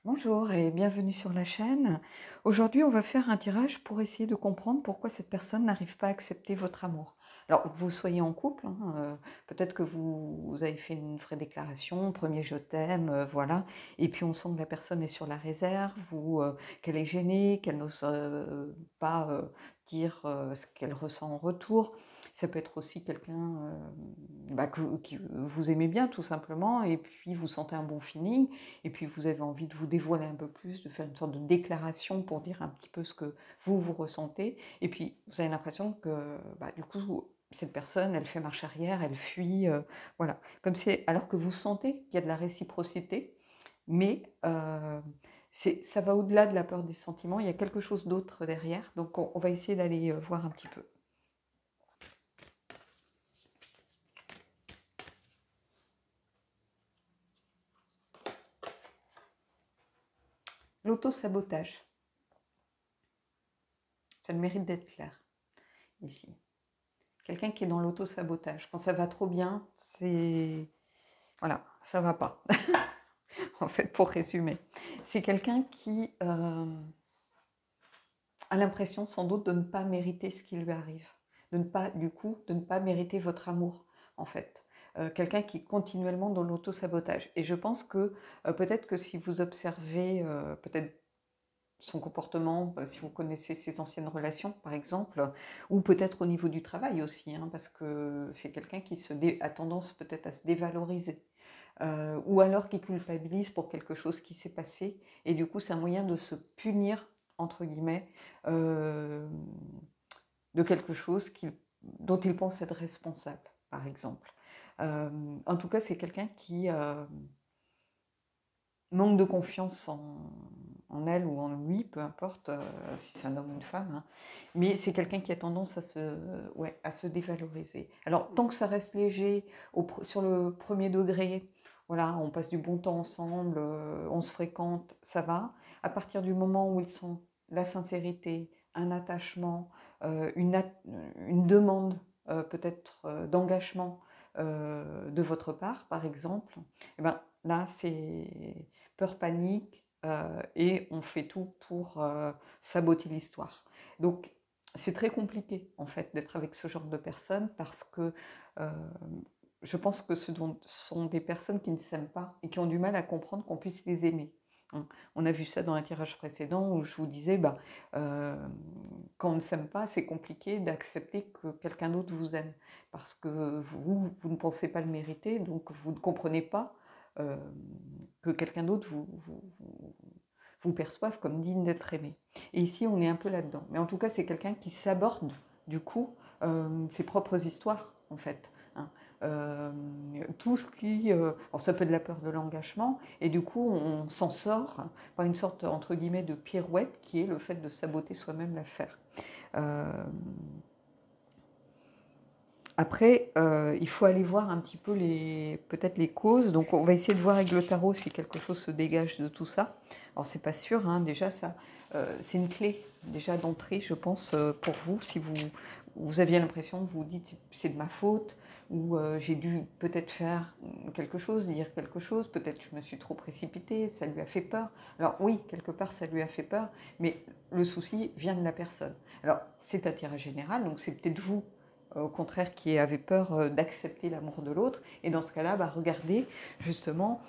Bonjour et bienvenue sur la chaîne. Aujourd'hui, on va faire un tirage pour essayer de comprendre pourquoi cette personne n'arrive pas à accepter votre amour. Alors, que vous soyez en couple, hein, peut-être que vous avez fait une vraie déclaration, premier je t'aime, voilà, et puis on sent que la personne est sur la réserve ou qu'elle est gênée, qu'elle n'ose pas dire ce qu'elle ressent en retour. Ça peut être aussi quelqu'un qui vous aimez bien tout simplement, et puis vous sentez un bon feeling. Et puis vous avez envie de vous dévoiler un peu plus, de faire une sorte de déclaration pour dire un petit peu ce que vous ressentez. Et puis vous avez l'impression que du coup, cette personne, elle fait marche arrière, elle fuit, voilà. Comme si, alors que vous sentez qu'il y a de la réciprocité, mais ça va au-delà de la peur des sentiments, il y a quelque chose d'autre derrière. Donc on va essayer d'aller voir un petit peu. L'auto-sabotage, ça le mérite d'être clair ici. Quelqu'un qui est dans l'auto-sabotage. Quand ça va trop bien, c'est... Voilà, ça va pas. En fait, pour résumer. C'est quelqu'un qui a l'impression sans doute de ne pas mériter ce qui lui arrive. De ne pas, du coup, de ne pas mériter votre amour, en fait. Quelqu'un qui est continuellement dans l'auto-sabotage. Et je pense que peut-être que si vous observez peut-être son comportement, si vous connaissez ses anciennes relations, par exemple, ou peut-être au niveau du travail aussi, hein, parce que c'est quelqu'un qui a tendance peut-être à se dévaloriser, ou alors qui culpabilise pour quelque chose qui s'est passé, et du coup c'est un moyen de se punir, entre guillemets, euh, de quelque chose dont il pense être responsable, par exemple. En tout cas, c'est quelqu'un qui manque de confiance en elle ou en lui, peu importe si c'est un homme ou une femme, hein. Mais c'est quelqu'un qui a tendance à se dévaloriser. Alors, tant que ça reste léger, sur le premier degré, voilà, on passe du bon temps ensemble, on se fréquente, ça va. À partir du moment où ils sont la sincérité, un attachement, une demande peut-être d'engagement de votre part, par exemple, eh ben, là, c'est peur, panique, et on fait tout pour saboter l'histoire. Donc, c'est très compliqué, en fait, d'être avec ce genre de personnes parce que euh, je pense que sont des personnes qui ne s'aiment pas et qui ont du mal à comprendre qu'on puisse les aimer, hein. On a vu ça dans un tirage précédent où je vous disais, euh, quand on ne s'aime pas, c'est compliqué d'accepter que quelqu'un d'autre vous aime parce que vous ne pensez pas le mériter, donc vous ne comprenez pas euh, que quelqu'un d'autre vous perçoive comme digne d'être aimé. Et ici, on est un peu là-dedans. Mais en tout cas, c'est quelqu'un qui s'aborde, du coup, ses propres histoires, en fait, hein. Euh, tout ce qui... alors ça peut être de la peur de l'engagement, et du coup, on s'en sort par une sorte, entre guillemets, de pirouette, qui est le fait de saboter soi-même l'affaire. Euh, Après, il faut aller voir un petit peu peut-être les causes. Donc, on va essayer de voir avec le tarot si quelque chose se dégage de tout ça. Alors, c'est pas sûr, hein, déjà, ça, c'est une clé déjà d'entrée, je pense, pour vous. Si vous aviez l'impression, vous vous dites c'est de ma faute, ou j'ai dû peut-être faire quelque chose, dire quelque chose, peut-être je me suis trop précipitée, ça lui a fait peur. Alors, oui, quelque part, ça lui a fait peur, mais le souci vient de la personne. Alors, c'est un tirage général, donc c'est peut-être vous au contraire, qui avait peur d'accepter l'amour de l'autre. Et dans ce cas-là, regardez, justement,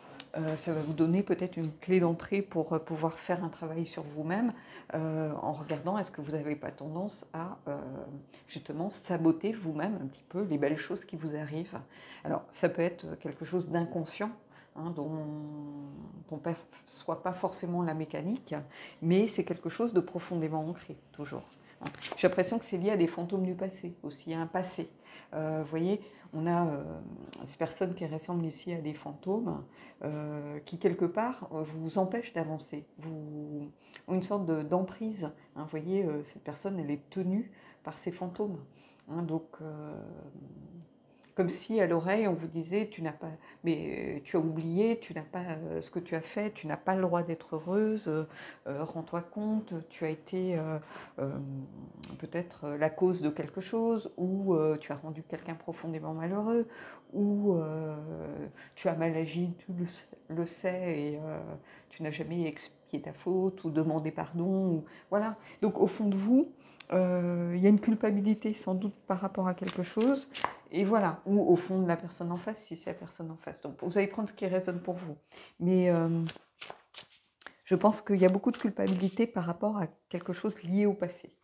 ça va vous donner peut-être une clé d'entrée pour pouvoir faire un travail sur vous-même en regardant est-ce que vous n'avez pas tendance à justement saboter vous-même un petit peu les belles choses qui vous arrivent. Alors, ça peut être quelque chose d'inconscient, hein, dont on ne perçoit pas forcément la mécanique, mais c'est quelque chose de profondément ancré, toujours. J'ai l'impression que c'est lié à des fantômes du passé, aussi à un passé. Vous voyez, on a ces personnes qui ressemblent ici à des fantômes qui, quelque part, vous empêchent d'avancer, vous ont une sorte d'emprise, hein. Vous voyez, cette personne, elle est tenue par ces fantômes, hein. Donc, Comme si à l'oreille, on vous disait, tu as oublié, tu n'as pas ce que tu as fait, tu n'as pas le droit d'être heureuse, rends-toi compte, tu as été euh, peut-être la cause de quelque chose, ou tu as rendu quelqu'un profondément malheureux, ou tu as mal agi, tu le sais, et tu n'as jamais expié ta faute, ou demandé pardon, voilà. Donc au fond de vous, il y a une culpabilité sans doute par rapport à quelque chose, et voilà, ou au fond de la personne en face, si c'est la personne en face. Donc vous allez prendre ce qui résonne pour vous. Mais je pense qu'il y a beaucoup de culpabilité par rapport à quelque chose lié au passé.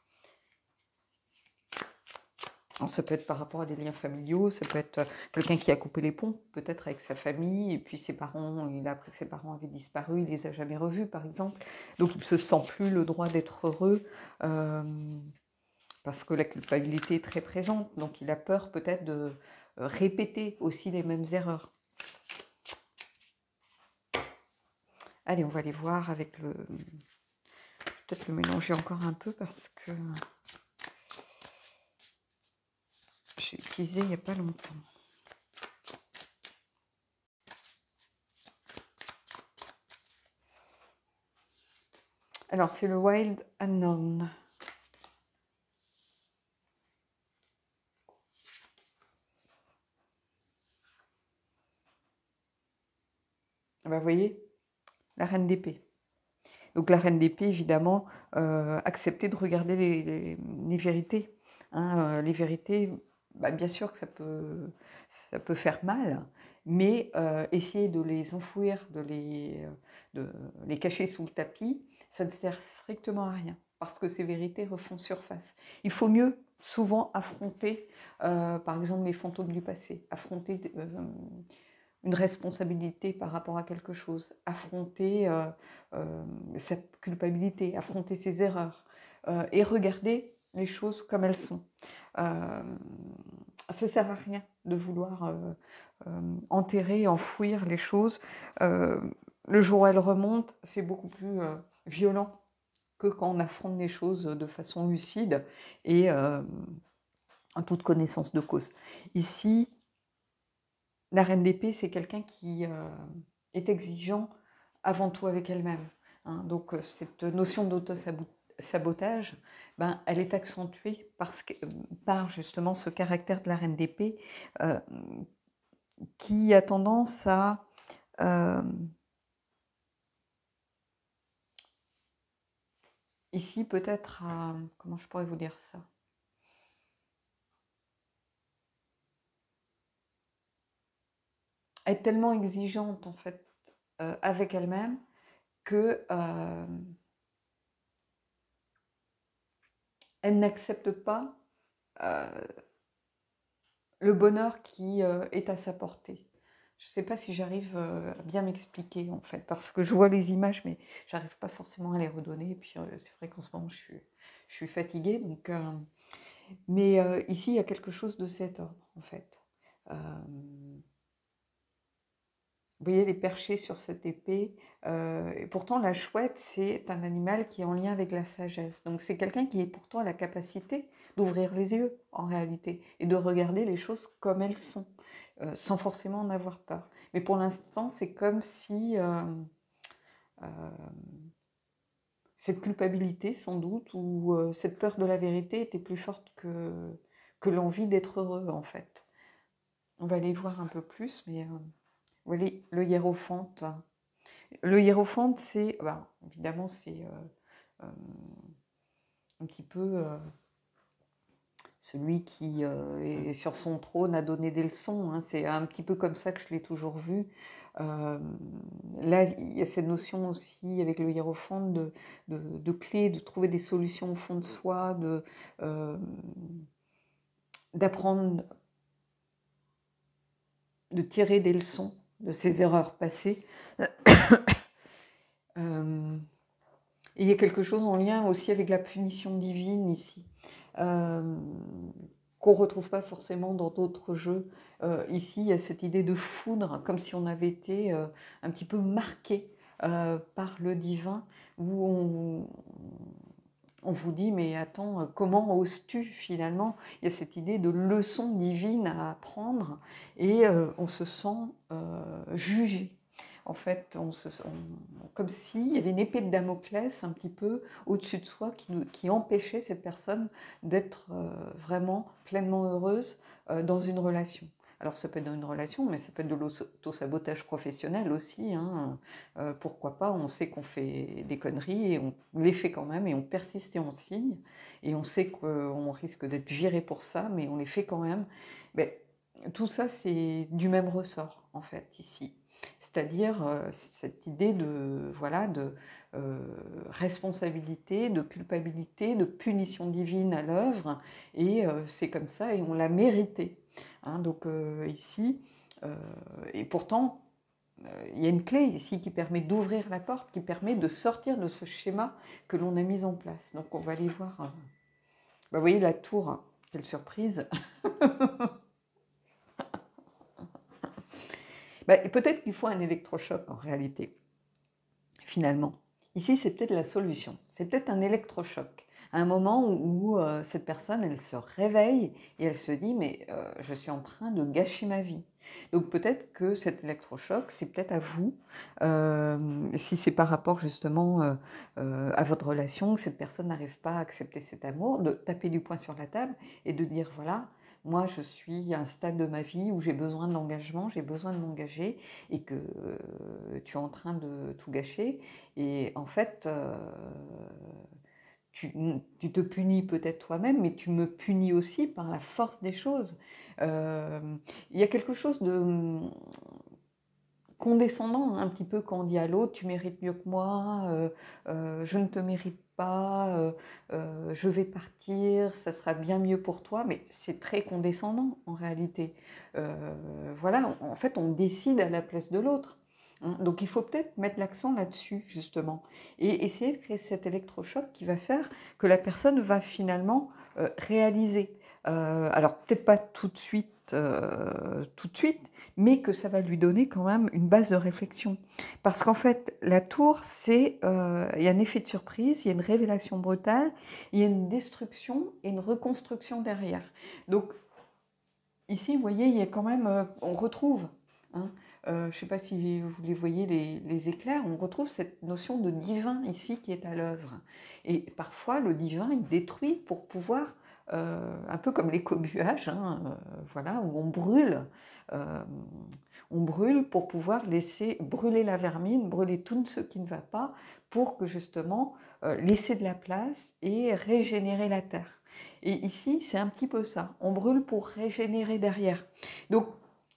Alors, ça peut être par rapport à des liens familiaux, ça peut être quelqu'un qui a coupé les ponts, peut-être avec sa famille, et puis ses parents, il a appris que ses parents avaient disparu, il les a jamais revus, par exemple. Donc il ne se sent plus le droit d'être heureux. Parce que la culpabilité est très présente, donc il a peur peut-être de répéter aussi les mêmes erreurs. Allez, on va aller voir avec le... Peut-être le mélanger encore un peu parce que j'ai utilisé il n'y a pas longtemps. Alors, c'est le Wild Unknown. Ben, vous voyez, la reine d'épée. Donc la reine d'épée, évidemment, accepter de regarder les vérités. Hein, les vérités, bah, bien sûr que ça peut faire mal, mais essayer de les enfouir, de les cacher sous le tapis, ça ne sert strictement à rien, parce que ces vérités refont surface. Il faut mieux souvent affronter, par exemple, les fantômes du passé, affronter une responsabilité par rapport à quelque chose, affronter sa culpabilité, affronter ses erreurs et regarder les choses comme elles sont. Ça ne sert à rien de vouloir enterrer, enfouir les choses. Le jour où elles remontent, c'est beaucoup plus violent que quand on affronte les choses de façon lucide et en toute connaissance de cause. Ici, la reine d'épée, c'est quelqu'un qui est exigeant avant tout avec elle-même. Hein. Donc cette notion d'auto-sabotage, ben, elle est accentuée par justement ce caractère de la reine d'épée qui a tendance à ici peut-être à... Comment je pourrais vous dire ça? Être tellement exigeante en fait avec elle-même que elle n'accepte pas le bonheur qui est à sa portée. Je ne sais pas si j'arrive à bien m'expliquer en fait, parce que je vois les images, mais j'arrive pas forcément à les redonner. Et puis c'est vrai qu'en ce moment je suis fatiguée, donc. Mais ici il y a quelque chose de cet ordre en fait. Vous voyez les perchés sur cette épée. Et pourtant, la chouette, c'est un animal qui est en lien avec la sagesse. Donc, c'est quelqu'un qui, pourtant, a la capacité d'ouvrir les yeux, en réalité, et de regarder les choses comme elles sont, sans forcément en avoir peur. Mais pour l'instant, c'est comme si cette culpabilité, sans doute, ou cette peur de la vérité était plus forte que l'envie d'être heureux, en fait. On va aller voir un peu plus, mais... Vous voyez, le hiérophante. Le hiérophante, c'est, ben, évidemment, c'est un petit peu celui qui est sur son trône à donner des leçons. Hein. C'est un petit peu comme ça que je l'ai toujours vu. Là, il y a cette notion aussi avec le hiérophante de clé, de trouver des solutions au fond de soi, d'apprendre, de tirer des leçons de ses erreurs passées. Et il y a quelque chose en lien aussi avec la punition divine ici, qu'on ne retrouve pas forcément dans d'autres jeux. Ici, il y a cette idée de foudre, comme si on avait été un petit peu marqué par le divin, où on vous dit, mais attends, comment oses-tu finalement? Il y a cette idée de leçon divine à apprendre et on se sent jugé. En fait, comme s'il y avait une épée de Damoclès un petit peu au-dessus de soi qui empêchait cette personne d'être vraiment pleinement heureuse dans une relation. Alors ça peut être dans une relation, mais ça peut être de l'auto-sabotage professionnel aussi, hein. Pourquoi pas, on sait qu'on fait des conneries et on les fait quand même et on persiste et on signe. Et on sait qu'on risque d'être viré pour ça, mais on les fait quand même. Mais tout ça, c'est du même ressort, en fait, ici. C'est-à-dire cette idée de, voilà, de responsabilité, de culpabilité, de punition divine à l'œuvre, et c'est comme ça, et on l'a mérité. Hein, donc ici, et pourtant, il y a une clé ici qui permet d'ouvrir la porte, qui permet de sortir de ce schéma que l'on a mis en place. Donc on va aller voir. Bah, vous voyez la tour, hein, quelle surprise. Bah, peut-être qu'il faut un électrochoc en réalité, finalement. Ici, c'est peut-être la solution. C'est peut-être un électrochoc. À un moment où cette personne, elle se réveille et elle se dit, mais je suis en train de gâcher ma vie. Donc peut-être que cet électrochoc, c'est peut-être à vous, si c'est par rapport justement à votre relation, que cette personne n'arrive pas à accepter cet amour, de taper du poing sur la table et de dire, voilà, moi je suis à un stade de ma vie où j'ai besoin d'engagement, j'ai besoin de m'engager et que tu es en train de tout gâcher. Et en fait, tu te punis peut-être toi-même, mais tu me punis aussi par la force des choses. Euh, il y a quelque chose de condescendant un petit peu quand on dit à l'autre, tu mérites mieux que moi, je ne te mérite pas, je vais partir, ça sera bien mieux pour toi, mais c'est très condescendant en réalité. Voilà, en fait, on décide à la place de l'autre. Hein. Donc il faut peut-être mettre l'accent là-dessus, justement, et essayer de créer cet électrochoc qui va faire que la personne va finalement réaliser. Alors peut-être pas tout de suite, mais que ça va lui donner quand même une base de réflexion. Parce qu'en fait, la tour, il y a un effet de surprise, il y a une révélation brutale, il y a une destruction et une reconstruction derrière. Donc ici, vous voyez, il y a quand même, on retrouve, hein, je ne sais pas si vous les voyez, les éclairs, on retrouve cette notion de divin ici qui est à l'œuvre. Et parfois, le divin, il détruit pour pouvoir, un peu comme l'écobuage, hein, voilà, où euh, on brûle pour pouvoir laisser brûler la vermine, brûler tout ce qui ne va pas, pour que justement laisser de la place et régénérer la terre. Et ici, c'est un petit peu ça. On brûle pour régénérer derrière. Donc,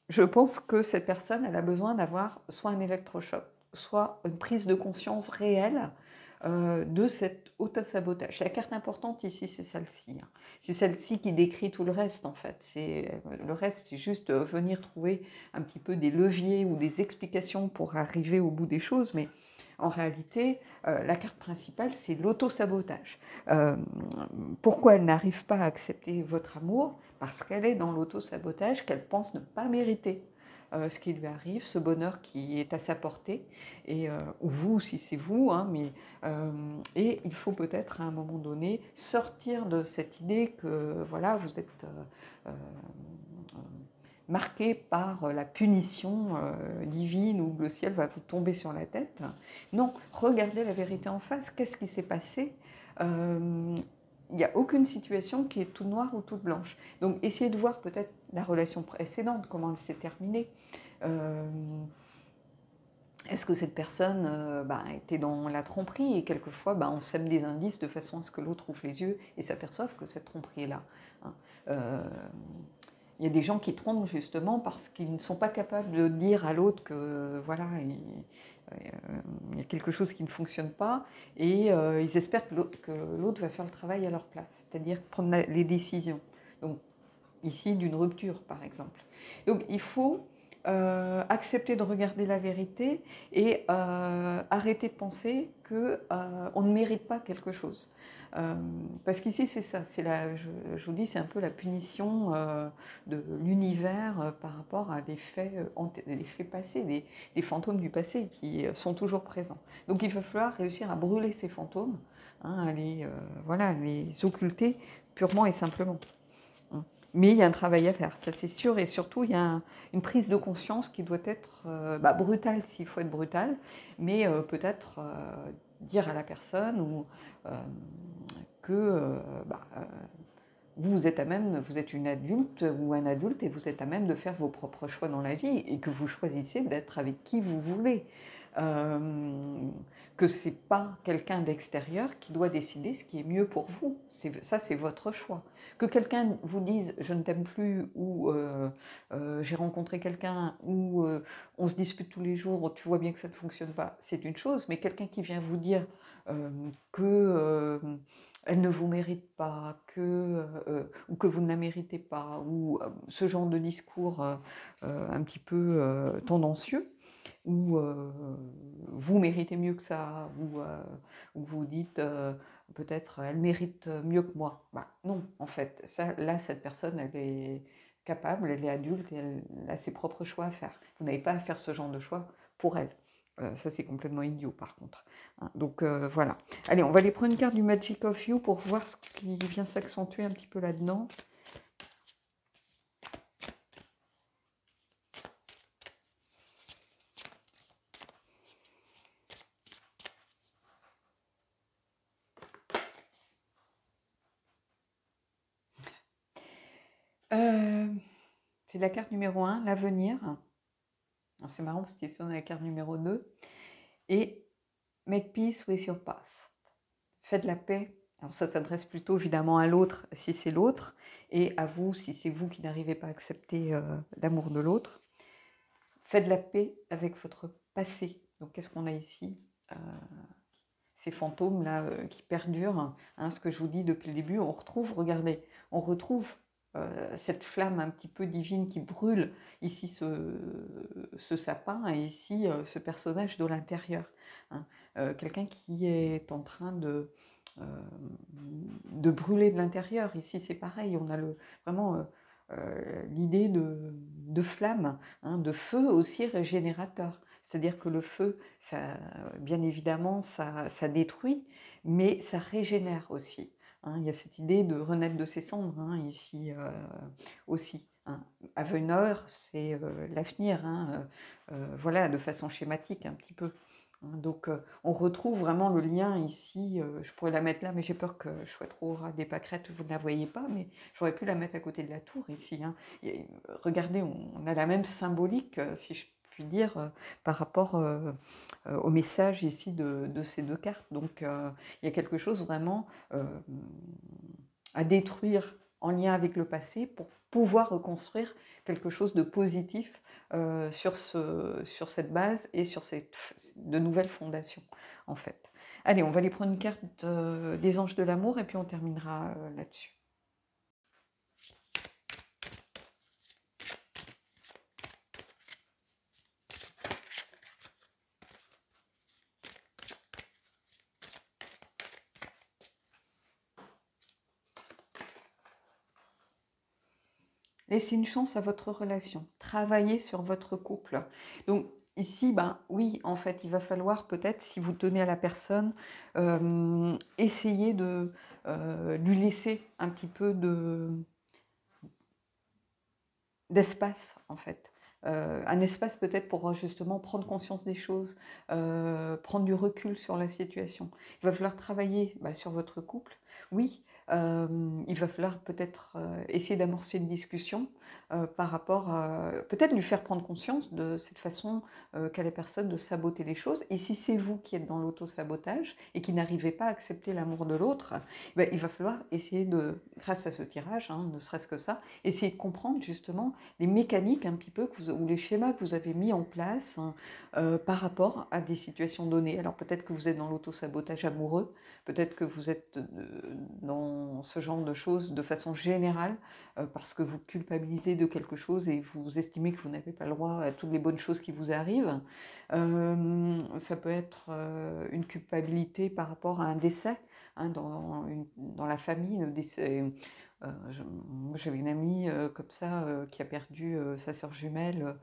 je pense que cette personne, elle a besoin d'avoir soit un électrochoc, soit une prise de conscience réelle de cet autosabotage. La carte importante ici, c'est celle-ci. Hein. C'est celle-ci qui décrit tout le reste, en fait. Le reste, c'est juste venir trouver un petit peu des leviers ou des explications pour arriver au bout des choses, mais en réalité, la carte principale, c'est l'autosabotage. Euh, Pourquoi elle n'arrive pas à accepter votre amour? Parce qu'elle est dans l'autosabotage, qu'elle pense ne pas mériter ce qui lui arrive, ce bonheur qui est à sa portée, et, ou vous, si c'est vous, hein, et il faut peut-être à un moment donné sortir de cette idée que voilà, vous êtes marqué par la punition divine où le ciel va vous tomber sur la tête. Non, regardez la vérité en face. Qu'est-ce qui s'est passé? Il n'y a aucune situation qui est toute noire ou toute blanche. Donc essayez de voir peut-être la relation précédente, comment elle s'est terminée. Euh, Est-ce que cette personne était dans la tromperie et quelquefois on sème des indices de façon à ce que l'autre ouvre les yeux et s'aperçoive que cette tromperie est là. Hein. Il y a des gens qui trompent justement parce qu'ils ne sont pas capables de dire à l'autre que voilà, il y a quelque chose qui ne fonctionne pas et ils espèrent que l'autre va faire le travail à leur place, c'est-à-dire prendre les décisions. Donc ici d'une rupture par exemple. Donc il faut accepter de regarder la vérité et arrêter de penser qu'on ne mérite pas quelque chose. Parce qu'ici, c'est ça, je vous dis, c'est un peu la punition de l'univers par rapport à des faits passés, des fantômes du passé qui sont toujours présents. Donc il va falloir réussir à brûler ces fantômes, hein, voilà, les occulter purement et simplement. Hein. Mais il y a un travail à faire, ça c'est sûr, et surtout il y a une prise de conscience qui doit être brutale s'il faut être brutal, mais peut-être dire à la personne euh, que vous êtes à même, vous êtes une adulte ou un adulte et vous êtes à même de faire vos propres choix dans la vie et que vous choisissez d'être avec qui vous voulez. Que ce n'est pas quelqu'un d'extérieur qui doit décider ce qui est mieux pour vous. Ça, c'est votre choix. Que quelqu'un vous dise je ne t'aime plus ou j'ai rencontré quelqu'un ou on se dispute tous les jours ou tu vois bien que ça ne fonctionne pas, c'est une chose. Mais quelqu'un qui vient vous dire que elle ne vous mérite pas, ou que vous ne la méritez pas, ou ce genre de discours un petit peu tendancieux, où vous méritez mieux que ça, ou vous dites peut-être elle mérite mieux que moi. Bah, non, en fait, ça, là, cette personne, elle est capable, elle est adulte et elle a ses propres choix à faire. Vous n'avez pas à faire ce genre de choix pour elle. Ça, c'est complètement idiot, par contre. Hein, donc, voilà. Allez, on va aller prendre une carte du Magic of You pour voir ce qui vient s'accentuer un petit peu là-dedans. C'est la carte numéro 1, l'avenir. C'est marrant parce qu'il est sur la carte numéro 2. Et make peace with your past. Faites la paix. Alors ça s'adresse plutôt évidemment à l'autre si c'est l'autre, et à vous si c'est vous qui n'arrivez pas à accepter l'amour de l'autre. Faites la paix avec votre passé. Donc qu'est-ce qu'on a ici ces fantômes-là qui perdurent, hein, ce que je vous dis depuis le début, on retrouve, regardez, on retrouve cette flamme un petit peu divine qui brûle ici ce sapin et ici ce personnage de l'intérieur. Hein. Quelqu'un qui est en train de brûler de l'intérieur. Ici c'est pareil, on a vraiment l'idée de flamme, hein, de feu aussi régénérateur. C'est-à-dire que le feu, ça, bien évidemment, ça détruit, mais ça régénère aussi. Hein. Il y a cette idée de renaître de ses cendres, hein, ici aussi. Hein. Avenir, c'est l'avenir, hein, voilà, de façon schématique un petit peu. Hein. Donc, on retrouve vraiment le lien ici. Je pourrais la mettre là, mais j'ai peur que je sois trop au ras des pâquerettes, vous ne la voyez pas, mais j'aurais pu la mettre à côté de la tour ici. Hein. Et, regardez, on a la même symbolique, si je puis dire, par rapport au message ici de ces deux cartes. Donc il y a quelque chose vraiment à détruire en lien avec le passé pour pouvoir reconstruire quelque chose de positif sur cette base et sur de nouvelles fondations, en fait. Allez, on va aller prendre une carte des anges de l'amour et puis on terminera là-dessus. Laissez une chance à votre relation. Travaillez sur votre couple. Donc ici, ben oui, en fait, il va falloir peut-être, si vous tenez à la personne, essayer de lui laisser un petit peu d'espace, en fait. Un espace peut-être pour justement prendre conscience des choses, prendre du recul sur la situation. Il va falloir travailler sur votre couple, oui. Il va falloir peut-être essayer d'amorcer une discussion par rapport à peut-être lui faire prendre conscience de cette façon qu'a la personne de saboter les choses. Et si c'est vous qui êtes dans l'auto-sabotage et qui n'arrivez pas à accepter l'amour de l'autre, ben, il va falloir essayer de, grâce à ce tirage, hein, ne serait-ce que ça, essayer de comprendre justement les mécaniques un petit peu ou les schémas que vous avez mis en place hein, par rapport à des situations données. Alors peut-être que vous êtes dans l'auto-sabotage amoureux, peut-être que vous êtes dans ce genre de choses de façon générale parce que vous culpabilisez de quelque chose et vous estimez que vous n'avez pas le droit à toutes les bonnes choses qui vous arrivent. Ça peut être une culpabilité par rapport à un décès hein, dans la famille, Moi, j'avais une amie comme ça qui a perdu sa sœur jumelle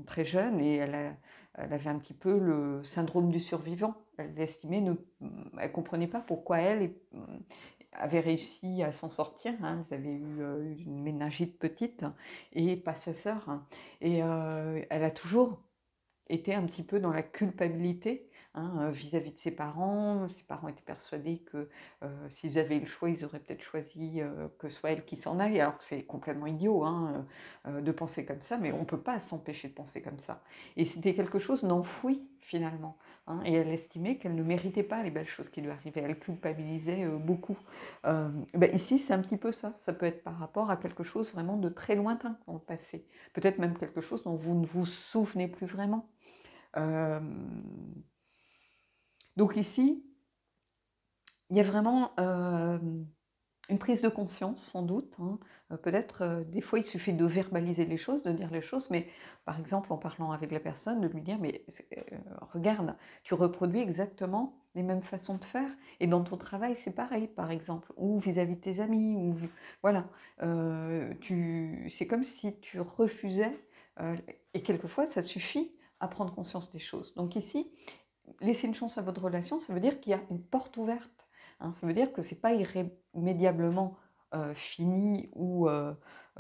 très jeune et elle avait un petit peu le syndrome du survivant. Elle estimait, elle comprenait pas pourquoi avait réussi à s'en sortir, hein. Ils avaient eu une méningite petite et pas sa sœur, hein. Et elle a toujours était un petit peu dans la culpabilité, hein, vis-à-vis de ses parents. Ses parents étaient persuadés que s'ils avaient le choix, ils auraient peut-être choisi que ce soit elle qui s'en aille, alors que c'est complètement idiot, hein, de penser comme ça, mais on ne peut pas s'empêcher de penser comme ça. Et c'était quelque chose d'enfoui finalement, hein, et elle estimait qu'elle ne méritait pas les belles choses qui lui arrivaient. Elle culpabilisait beaucoup. Ben ici, c'est un petit peu ça. Ça peut être par rapport à quelque chose vraiment de très lointain dans le passé. Peut-être même quelque chose dont vous ne vous souvenez plus vraiment. Euh, donc ici, il y a vraiment une prise de conscience, sans doute, hein. Peut-être, des fois, il suffit de verbaliser les choses, de dire les choses, mais par exemple, en parlant avec la personne, de lui dire, mais regarde, tu reproduis exactement les mêmes façons de faire, et dans ton travail, c'est pareil, par exemple, ou vis-à-vis de tes amis, ou voilà. C'est comme si tu refusais, et quelquefois, ça suffit à prendre conscience des choses. Donc ici, laisser une chance à votre relation, ça veut dire qu'il y a une porte ouverte, hein. Ça veut dire que ce n'est pas irrémédiablement fini ou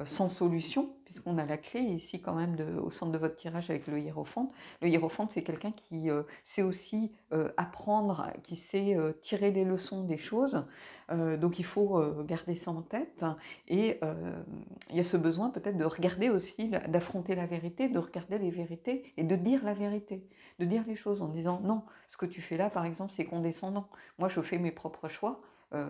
sans solution, puisqu'on a la clé ici quand même au centre de votre tirage avec le hiérophante. Le hiérophante, c'est quelqu'un qui sait aussi apprendre, qui sait tirer les leçons des choses. Donc il faut garder ça en tête. Et il y a ce besoin peut-être de regarder aussi, d'affronter la vérité, de regarder les vérités et de dire la vérité, de dire les choses en disant non, ce que tu fais là, par exemple, c'est condescendant. Moi, je fais mes propres choix. Euh,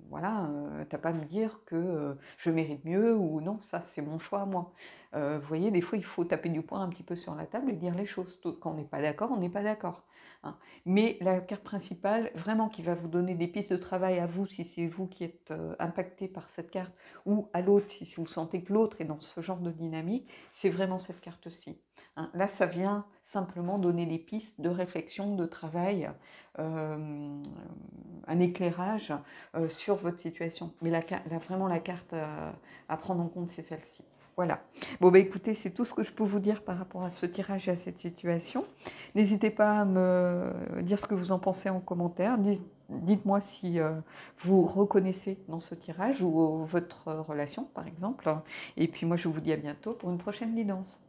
voilà, t'as pas à me dire que je mérite mieux ou non, ça c'est mon choix à moi. Vous voyez, des fois il faut taper du poing un petit peu sur la table et dire les choses. Quand on n'est pas d'accord, on n'est pas d'accord, hein. Mais la carte principale, vraiment qui va vous donner des pistes de travail à vous, si c'est vous qui êtes impacté par cette carte, ou à l'autre, si vous sentez que l'autre est dans ce genre de dynamique, c'est vraiment cette carte-ci, hein. Là, ça vient simplement donner des pistes de réflexion, de travail, un éclairage sur votre situation. Mais vraiment, la carte à prendre en compte, c'est celle-ci. Voilà. Bon, bah écoutez, c'est tout ce que je peux vous dire par rapport à ce tirage et à cette situation. N'hésitez pas à me dire ce que vous en pensez en commentaire. Dites-moi si vous reconnaissez dans ce tirage ou votre relation, par exemple. Et puis moi, je vous dis à bientôt pour une prochaine guidance.